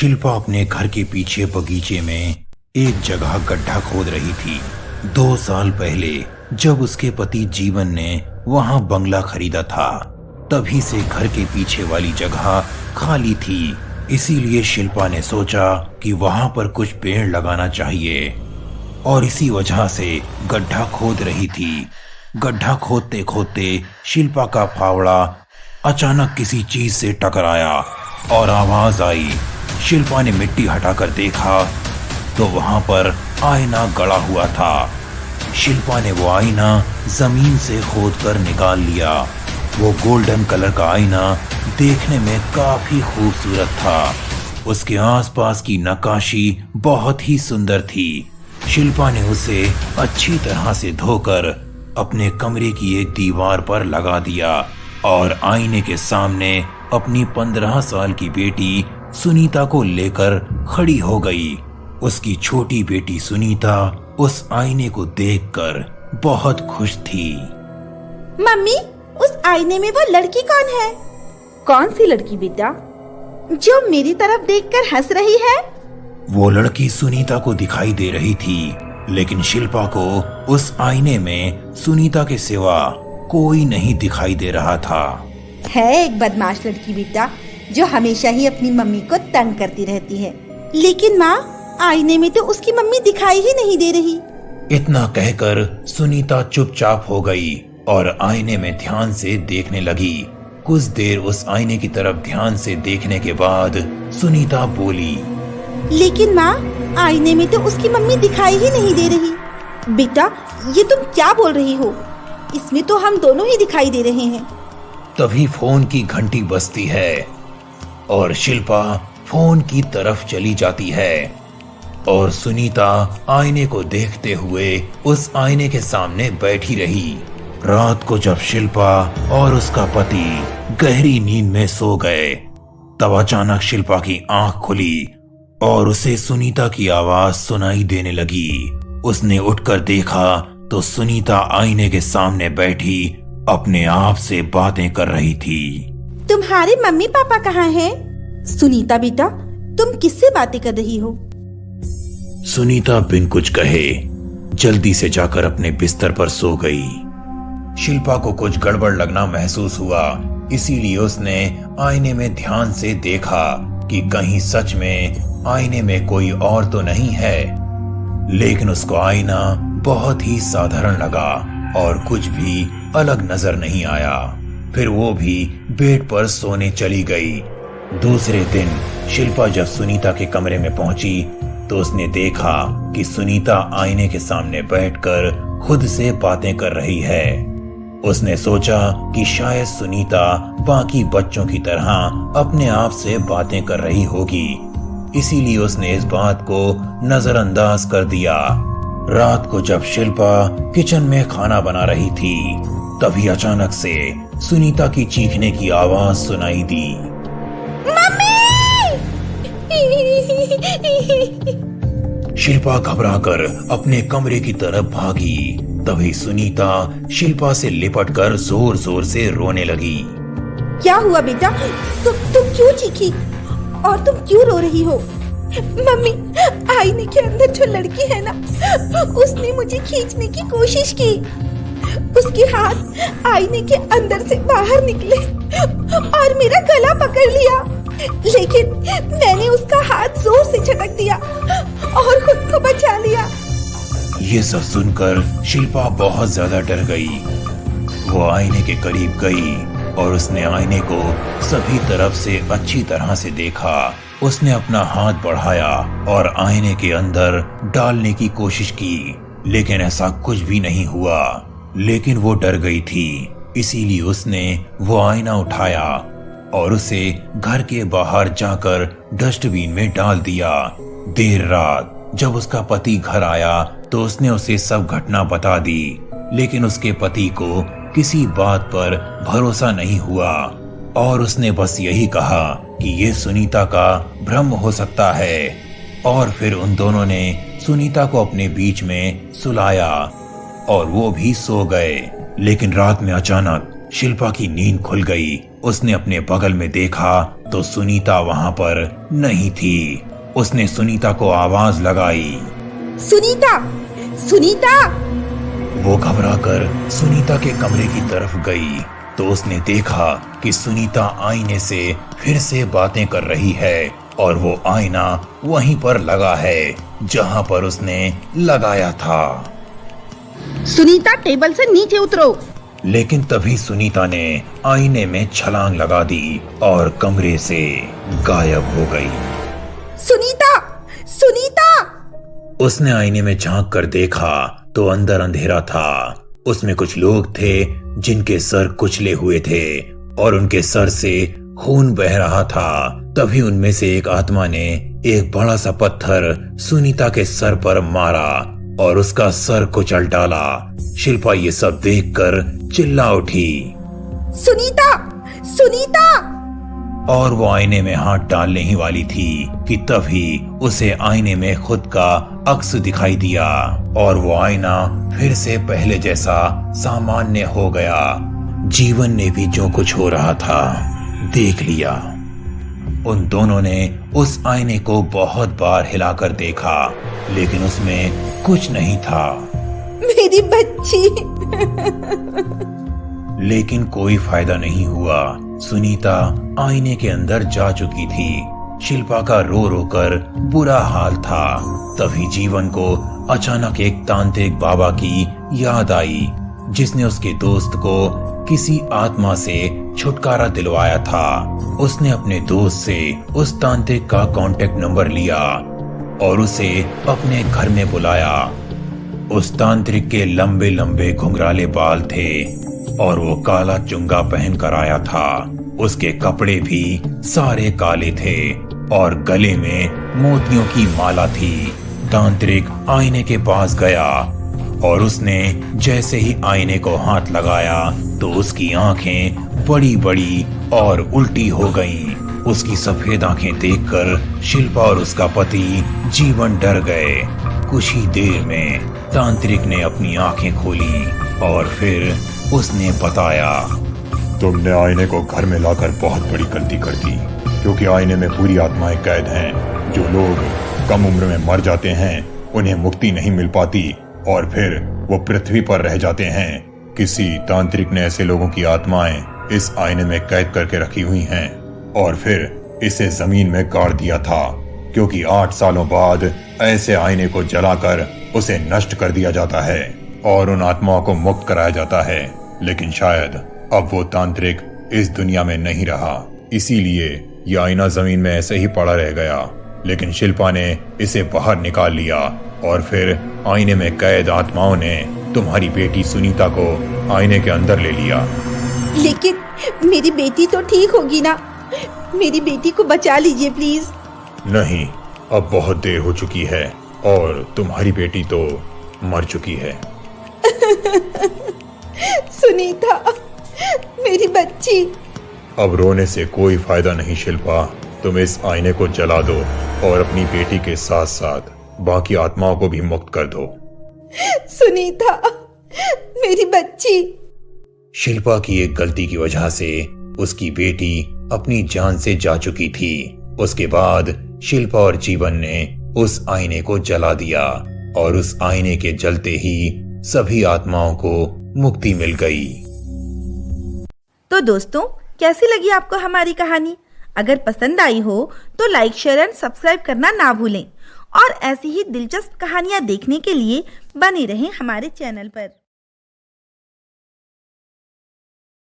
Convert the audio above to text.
शिल्पा अपने घर के पीछे बगीचे में एक जगह गड्ढा खोद रही थी। 2 साल पहले जब उसके पति जीवन ने वहां बंगला खरीदा था, तभी से घर के पीछे वाली जगह खाली थी। इसीलिए शिल्पा ने सोचा कि वहां पर कुछ पेड़ लगाना चाहिए और इसी वजह से गड्ढा खोद रही थी। गड्ढा खोदते खोदते शिल्पा का फावड़ा अचानक किसी चीज से टकराया और आवाज आई। शिल्पा ने मिट्टी हटाकर देखा तो वहां पर आईना गड़ा हुआ था। शिल्पा ने वो आईना जमीन से खोदकर निकाल लिया। वो गोल्डन कलर का आईना देखने में काफी खूबसूरत था। उसके आसपास की नक्काशी बहुत ही सुंदर थी। शिल्पा ने उसे अच्छी तरह से धोकर अपने कमरे की एक दीवार पर लगा दिया और आईने के सामने अपनी 15 साल की बेटी सुनीता को लेकर खड़ी हो गई। उसकी छोटी बेटी सुनीता उस आईने को देखकर बहुत खुश थी। मम्मी, उस आईने में वो लड़की कौन है? कौन सी लड़की बेटा? जो मेरी तरफ देखकर हंस रही है। वो लड़की सुनीता को दिखाई दे रही थी, लेकिन शिल्पा को उस आईने में सुनीता के सिवा कोई नहीं दिखाई दे रहा था। है एक बदमाश लड़की बेटा, जो हमेशा ही अपनी मम्मी को तंग करती रहती है। लेकिन माँ, आईने में तो उसकी मम्मी दिखाई ही नहीं दे रही। इतना कहकर सुनीता चुपचाप हो गई और आईने में ध्यान से देखने लगी। कुछ देर उस आईने की तरफ ध्यान से देखने के बाद सुनीता बोली, लेकिन माँ, आईने में तो उसकी मम्मी दिखाई ही नहीं दे रही। बेटा, ये तुम क्या बोल रही हो? इसमें तो हम दोनों ही दिखाई दे रहे हैं। तभी फोन की घंटी बजती है और शिल्पा फोन की तरफ चली जाती है और सुनीता आईने को देखते हुए उस आईने के सामने बैठी रही। रात को जब शिल्पा और उसका पति गहरी नींद में सो गए, तब अचानक शिल्पा की आंख खुली और उसे सुनीता की आवाज सुनाई देने लगी। उसने उठकर देखा तो सुनीता आईने के सामने बैठी अपने आप से बातें कर रही थी। तुम्हारे मम्मी पापा कहाँ हैं? सुनीता बेटा, तुम किससे बातें कर रही हो? सुनीता बिन कुछ कहे जल्दी से जाकर अपने बिस्तर पर सो गई। शिल्पा को कुछ गड़बड़ लगना महसूस हुआ, इसीलिए उसने आईने में ध्यान से देखा कि कहीं सच में आईने में कोई और तो नहीं है। लेकिन उसको आईना बहुत ही साधारण लगा और कुछ भी अलग नजर नहीं आया। फिर वो भी बेड पर सोने चली गई। दूसरे दिन शिल्पा जब सुनीता के कमरे में पहुंची तो उसने देखा कि सुनीता आईने के सामने बैठकर खुद से बातें कर रही है। उसने सोचा कि शायद सुनीता बाकी बच्चों की तरह अपने आप से बातें कर रही होगी, इसीलिए उसने इस बात को नजरअंदाज कर दिया। रात को जब शिल्पा किचन में खाना बना रही थी, तभी अचानक से सुनीता की चीखने की आवाज सुनाई दी। शिल्पा घबराकर अपने कमरे की तरफ भागी। तभी सुनीता शिल्पा से लिपटकर जोर जोर से रोने लगी। क्या हुआ बेटा? तुम क्यों चीखी और तुम क्यों रो रही हो? मम्मी, आईने के अंदर जो लड़की है ना, उसने मुझे खींचने की कोशिश की। उसके हाथ आईने के अंदर से बाहर निकले और मेरा गला पकड़ लिया, लेकिन मैंने उसका हाथ जोर से झटक दिया और खुद को बचा लिया। ये सब सुनकर शिल्पा बहुत ज्यादा डर गई। वो आईने के करीब गई और उसने आईने को सभी तरफ से अच्छी तरह से देखा। उसने अपना हाथ बढ़ाया और आईने के अंदर डालने की कोशिश की, लेकिन ऐसा कुछ भी नहीं हुआ। लेकिन वो डर गई थी, इसीलिए उसने वो आईना उठाया और उसे घर के बाहर जाकर डस्टबिन में डाल दिया। देर रात जब उसका पति घर आया तो उसने उसे सब घटना बता दी, लेकिन उसके पति को किसी बात पर भरोसा नहीं हुआ और उसने बस यही कहा कि ये सुनीता का भ्रम हो सकता है। और फिर उन दोनों ने सुनीता को अपने बीच में सुलाया और वो भी सो गए। लेकिन रात में अचानक शिल्पा की नींद खुल गई उसने अपने बगल में देखा तो सुनीता वहां पर नहीं थी। उसने सुनीता को आवाज लगाई, सुनीता, सुनीता। वो घबराकर सुनीता के कमरे की तरफ गई तो उसने देखा कि सुनीता आईने से फिर से बातें कर रही है और वो आईना वहीं पर लगा है जहां पर उसने लगाया था। सुनीता, टेबल से नीचे उतरो। लेकिन तभी सुनीता ने आईने में छलांग लगा दी और कमरे से गायब हो गई। सुनीता, सुनीता। उसने आईने में झांक कर देखा तो अंदर अंधेरा था। उसमें कुछ लोग थे जिनके सर कुचले हुए थे और उनके सर से खून बह रहा था। तभी उनमें से एक आत्मा ने एक बड़ा सा पत्थर सुनीता के सर पर मारा और उसका सर कुचल डाला। शिल्पा ये सब देखकर चिल्ला उठी, सुनीता, सुनीता। और वो आईने में हाथ डालने ही वाली थी कि तभी उसे आईने में खुद का अक्स दिखाई दिया और वो आईना फिर से पहले जैसा सामान्य हो गया। जीवन ने भी जो कुछ हो रहा था देख लिया। उन दोनों ने उस आईने को बहुत बार हिलाकर देखा लेकिन उसमें कुछ नहीं था। मेरी बच्ची। लेकिन कोई फायदा नहीं हुआ। सुनीता आईने के अंदर जा चुकी थी। शिल्पा का रो रो कर बुरा हाल था। तभी जीवन को अचानक एक तांत्रिक बाबा की याद आई जिसने उसके दोस्त को किसी आत्मा से छुटकारा दिलवाया था। उसने अपने दोस्त से उस तांत्रिक का कांटेक्ट नंबर लिया और उसे अपने घर में बुलाया। उस तांत्रिक के लंबे लंबे घुंघराले बाल थे और वो काला चुंगा पहन कर आया था। उसके कपड़े भी सारे काले थे और गले में मोतियों की माला थी। तांत्रिक आईने के पास गया और उसने जैसे ही आईने को हाथ लगाया तो उसकी आंखें बड़ी बड़ी और उल्टी हो गईं। उसकी सफेद आंखें देखकर शिल्पा और उसका पति जीवन डर गए। कुछ ही देर में तांत्रिक ने अपनी आंखें खोली और फिर उसने बताया, तुमने आईने को घर में लाकर बहुत बड़ी गलती कर दी क्योंकि आईने में पूरी आत्माएं कैद हैं। जो लोग कम उम्र में मर जाते हैं उन्हें मुक्ति नहीं मिल पाती और फिर वो पृथ्वी पर रह जाते हैं। किसी तांत्रिक ने ऐसे लोगों की आत्माएं इस आईने में कैद करके रखी हुई हैं और फिर इसे जमीन में गाड़ दिया था क्योंकि 8 सालों बाद ऐसे आईने को जलाकर उसे नष्ट कर दिया जाता है और उन आत्माओं को मुक्त कराया जाता है। लेकिन शायद अब वो तांत्रिक इस दुनिया में नहीं रहा, इसीलिए ये आईना जमीन में ऐसे ही पड़ा रह गया। लेकिन शिल्पा ने इसे बाहर निकाल लिया और फिर आईने में कैद आत्माओं ने तुम्हारी बेटी सुनीता को आईने के अंदर ले लिया। लेकिन मेरी बेटी तो ठीक होगी ना? मेरी बेटी को बचा लीजिए प्लीज। नहीं, अब बहुत देर हो चुकी है और तुम्हारी बेटी तो मर चुकी है। सुनीता, मेरी बच्ची। अब रोने से कोई फायदा नहीं शिल्पा, तुम इस आईने को जला दो और अपनी बेटी के साथ साथ बाकी आत्माओं को भी मुक्त कर दो। सुनीता, मेरी बच्ची। शिल्पा की एक गलती की वजह से उसकी बेटी अपनी जान से जा चुकी थी। उसके बाद शिल्पा और जीवन ने उस आईने को जला दिया और उस आईने के जलते ही सभी आत्माओं को मुक्ति मिल गई। तो दोस्तों, कैसी लगी आपको हमारी कहानी? अगर पसंद आई हो तो लाइक, शेयर एंड सब्सक्राइब करना ना भूलें और ऐसी ही दिलचस्प कहानियां देखने के लिए बने रहें हमारे चैनल पर।